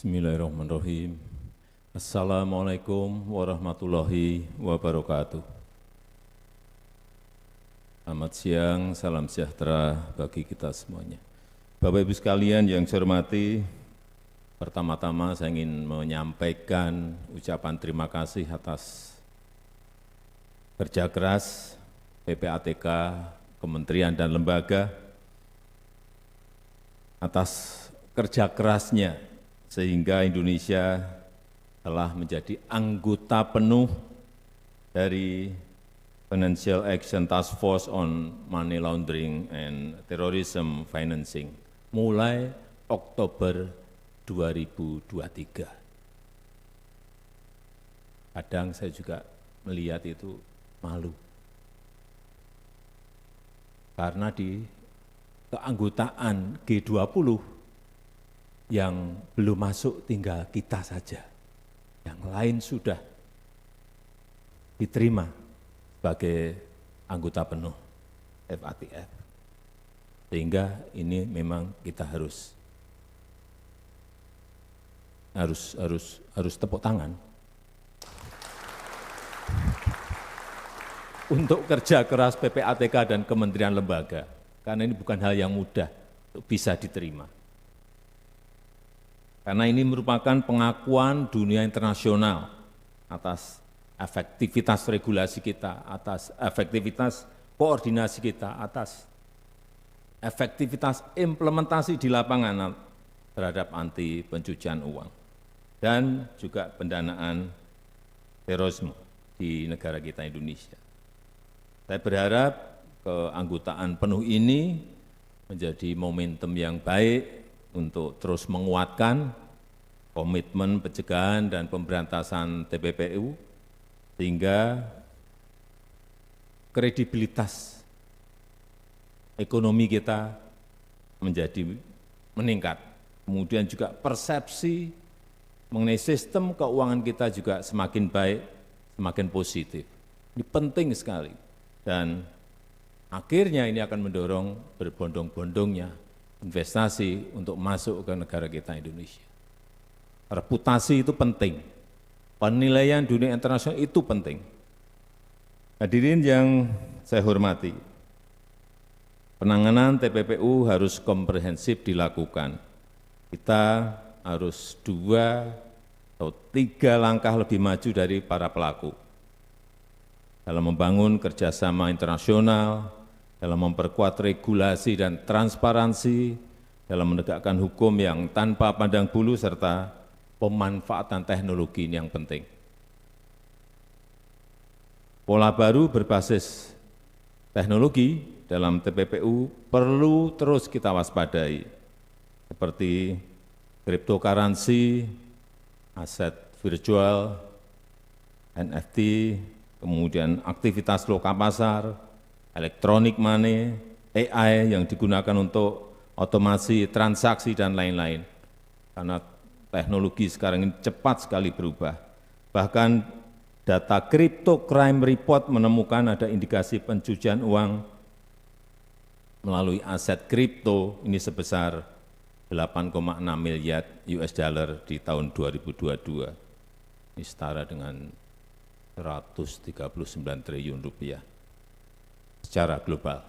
Bismillahirrahmanirrahim. Assalamualaikum warahmatullahi wabarakatuh. Selamat siang, salam sejahtera bagi kita semuanya. Bapak Ibu sekalian yang saya hormati, pertama-tama saya ingin menyampaikan ucapan terima kasih atas kerja keras PPATK, kementerian dan lembaga, atas kerja kerasnya sehingga Indonesia telah menjadi anggota penuh dari Financial Action Task Force on Money Laundering and Terrorism Financing mulai Oktober 2023. Kadang saya juga melihat itu malu. Karena di keanggotaan G20 yang belum masuk tinggal kita saja. Yang lain sudah diterima sebagai anggota penuh FATF. Sehingga ini memang kita harus tepuk tangan untuk kerja keras PPATK dan kementerian lembaga. Karena ini bukan hal yang mudah untuk bisa diterima. Karena ini merupakan pengakuan dunia internasional atas efektivitas regulasi kita, atas efektivitas koordinasi kita, atas efektivitas implementasi di lapangan terhadap anti pencucian uang dan juga pendanaan terorisme di negara kita Indonesia. Saya berharap keanggotaan penuh ini menjadi momentum yang baik untuk terus menguatkan komitmen pencegahan dan pemberantasan TPPU sehingga kredibilitas ekonomi kita menjadi meningkat. Kemudian juga persepsi mengenai sistem keuangan kita juga semakin baik, semakin positif. Ini penting sekali dan akhirnya ini akan mendorong berbondong-bondongnya investasi untuk masuk ke negara kita Indonesia. Reputasi itu penting, penilaian dunia internasional itu penting. Hadirin yang saya hormati, penanganan TPPU harus komprehensif dilakukan. Kita harus 2 atau 3 langkah lebih maju dari para pelaku dalam membangun kerjasama internasional, dalam memperkuat regulasi dan transparansi, dalam menegakkan hukum yang tanpa pandang bulu, serta pemanfaatan teknologi ini yang penting. Pola baru berbasis teknologi dalam TPPU perlu terus kita waspadai, seperti cryptocurrency, aset virtual, NFT, kemudian aktivitas lokal pasar, elektronik money, AI yang digunakan untuk otomasi transaksi dan lain-lain. Karena teknologi sekarang ini cepat sekali berubah. Bahkan data Crypto Crime Report menemukan ada indikasi pencucian uang melalui aset kripto ini sebesar 8,6 miliar US dollar di tahun 2022. Ini setara dengan 139 triliun rupiah. Secara global.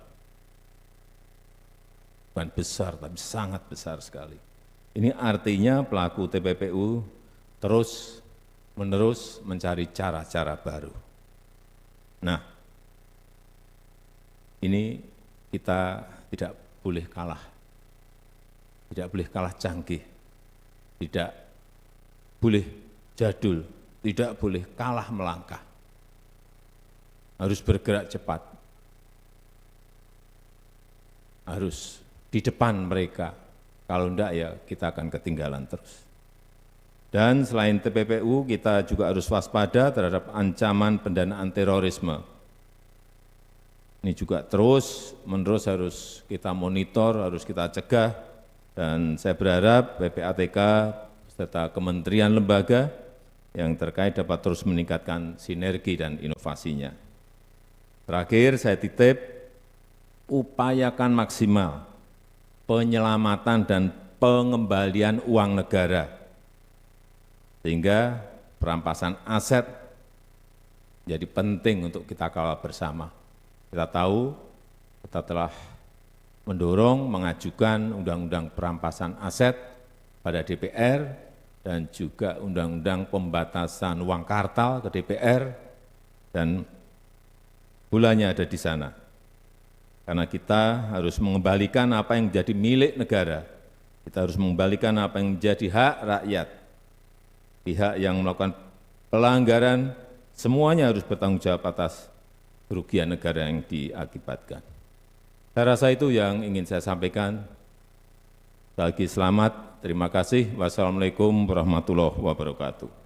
Bukan besar, tapi sangat besar sekali. Ini artinya pelaku TPPU terus-menerus mencari cara-cara baru. Nah, ini kita tidak boleh kalah. Tidak boleh kalah canggih. Tidak boleh jadul. Tidak boleh kalah melangkah. Harus bergerak cepat. Harus di depan mereka, kalau enggak ya kita akan ketinggalan terus. Dan selain TPPU, kita juga harus waspada terhadap ancaman pendanaan terorisme. Ini juga terus-menerus harus kita monitor, harus kita cegah, dan saya berharap PPATK serta kementerian lembaga yang terkait dapat terus meningkatkan sinergi dan inovasinya. Terakhir, saya titip, upayakan maksimal penyelamatan dan pengembalian uang negara Sehingga perampasan aset jadi penting untuk kita kawal bersama. Kita tahu kita telah mendorong mengajukan undang-undang perampasan aset pada DPR dan juga undang-undang pembatasan uang kartal ke DPR dan bulannya ada di sana. Karena kita harus mengembalikan apa yang menjadi milik negara. Kita harus mengembalikan apa yang menjadi hak rakyat. Pihak yang melakukan pelanggaran semuanya harus bertanggung jawab atas kerugian negara yang diakibatkan. Saya rasa itu yang ingin saya sampaikan. Sekali lagi selamat, terima kasih. Wassalamualaikum warahmatullahi wabarakatuh.